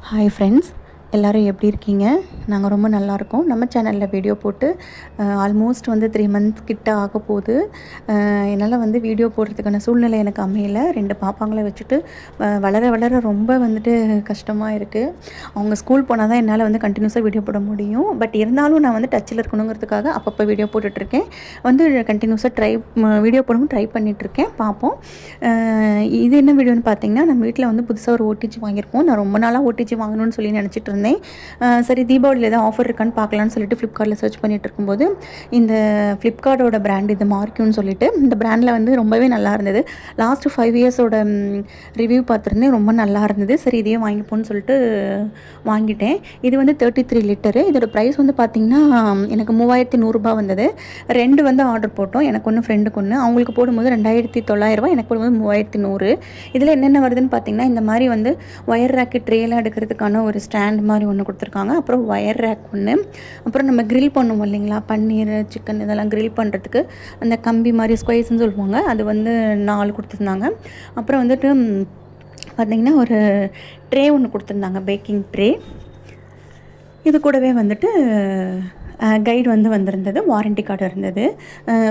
Hi friends, எல்லோரும் எப்படி இருக்கீங்க? நாங்கள் ரொம்ப நல்லாயிருக்கோம். நம்ம சேனலில் வீடியோ போட்டு ஆல்மோஸ்ட் 3 மந்த்ஸ் கிட்ட ஆக போகுது. என்னால் வீடியோ போடுறதுக்கான சூழ்நிலை எனக்கு அமையலை. 2 பாப்பாங்களை வச்சுட்டு வளர வளர ரொம்ப கஷ்டமாக இருக்குது. அவங்க ஸ்கூல் போனால் தான் என்னால் கண்டினியூஸாக வீடியோ போட முடியும். பட் இருந்தாலும் நான் டச்சில் இருக்கணுங்கிறதுக்காக அப்பப்போ வீடியோ போட்டுட்ருக்கேன். கண்டினியூஸாக வீடியோ போடவும் ட்ரை பண்ணிகிட்ருக்கேன். பார்ப்போம். இது என்ன வீடியோன்னு பார்த்தீங்கன்னா, நம்ம வீட்டில் புதுசாக ஒரு ஓடிஜி வாங்கியிருக்கோம். நான் ரொம்ப நாளாக ஓடிஜி வாங்கணும்னு சொல்லி நினச்சிட்டு இருந்தேன். சரி, தீபாவளியில் ஏதாவது ஆஃபர் இருக்கான்னு பார்க்கலான்னு சொல்லிட்டு ஃப்ளிப்கார்ட்டில் சர்ச் பண்ணிட்டு இருக்கும்போது இந்த ஃப்ளிப்கார்ட்டோட பிராண்ட் இது மார்க்யூன்னு சொல்லிட்டு இந்த பிராண்டில் ரொம்பவே நல்லா இருந்தது. லாஸ்ட் 5 இயர்ஸோட ரிவ்யூ பார்த்துருந்தேன். ரொம்ப நல்லா இருந்தது. சரி, இதையே வாங்கிப்போன்னு சொல்லிட்டு வாங்கிட்டேன். இது 33 லிட்டரு. இதோட ப்ரைஸ் பார்த்திங்கன்னா எனக்கு 3100 வந்தது. 2 ஆர்டர் போட்டோம். எனக்கு ஒன்று, ஃப்ரெண்டுக்கு ஒன்று. அவங்களுக்கு போடும்போது 2900, எனக்கு போடும்போது 3100. இதில் என்னென்ன வருதுன்னு பார்த்தீங்கன்னா, இந்த மாதிரி ஒயர் ரேக்கு ட்ரேலாம் எடுக்கிறதுக்கான ஒரு ஸ்டாண்ட் மாதிரி ஒன்று கொடுத்துருக்காங்க. அப்புறம் ஒயர் ரேக் ஒன்று. அப்புறம் நம்ம க்ரில் பண்ணுவோம் இல்லைங்களா, பன்னீர், சிக்கன் இதெல்லாம் க்ரில் பண்ணுறதுக்கு அந்த கம்பி மாதிரி ஸ்கொயர்ஸ்ன்னு சொல்லுவாங்க, அது 4 கொடுத்துருந்தாங்க. அப்புறம் பார்த்திங்கன்னா ஒரு ட்ரே ஒன்று கொடுத்துருந்தாங்க, பேக்கிங் ட்ரே. இது கூடவே கைடு வந்திருந்தது. வாரண்டி கார்டு இருந்தது.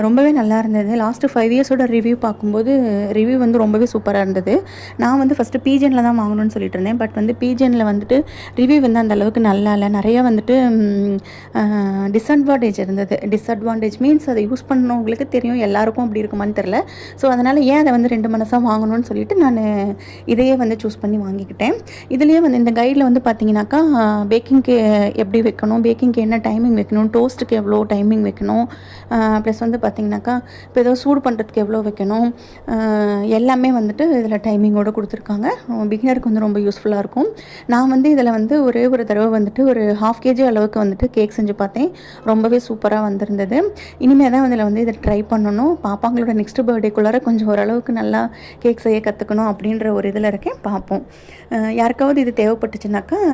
ரொம்பவே நல்லா இருந்தது. லாஸ்ட்டு 5 இயர்ஸோட ரிவ்யூ பார்க்கும்போது ரிவ்யூ ரொம்பவே சூப்பராக இருந்தது. நான் ஃபஸ்ட்டு பீஜனில் தான் வாங்கணும்னு சொல்லிட்டு இருந்தேன். பட் பீஜனில் ரிவ்யூ அந்த அளவுக்கு நல்லா இல்லை. நிறைய டிஸ்அட்வான்டேஜ் இருந்தது. டிஸ்அட்வான்டேஜ் மீன்ஸ் அதை யூஸ் பண்ணவங்களுக்கு தெரியும், எல்லாருக்கும் அப்படி இருக்குமான்னு தெரில. ஸோ அதனால் ஏன் அதை 2 மனசாக வாங்கணும்னு சொல்லிட்டு நான் இதையே சூஸ் பண்ணி வாங்கிக்கிட்டேன். இதுலேயே இந்த கைடில் பார்த்தீங்கன்னாக்கா பேக்கிங்க்கு எப்படி வைக்கணும், பேக்கிங்க்கு என்ன டைமிங் வைக்கணும், டோஸ்ட்டுக்கு எவ்வளோ டைமிங் வைக்கணும், ப்ளஸ் பார்த்திங்கனாக்கா இப்போ ஏதோ சூடு பண்ணுறதுக்கு எவ்வளோ வைக்கணும், எல்லாமே இதில் டைமிங்கோடு கொடுத்துருக்காங்க. பிகினருக்கு ரொம்ப யூஸ்ஃபுல்லாக இருக்கும். நான் இதில் ஒரே ஒரு தடவை ஒரு 1/2 kg அளவுக்கு கேக் செஞ்சு பார்த்தேன். ரொம்பவே சூப்பராக வந்திருந்தது. இனிமேல் தான் இதை ட்ரை பண்ணணும். பாப்பாங்களோட நெக்ஸ்ட் பர்த்டேக்குள்ளார கொஞ்சம் ஓரளவுக்கு நல்லா கேக் செய்ய கற்றுக்கணும் அப்படின்ற ஒரு இதில் இருக்கேன். பார்ப்போம். யாருக்காவது இது தேவைப்பட்டுச்சுனாக்கா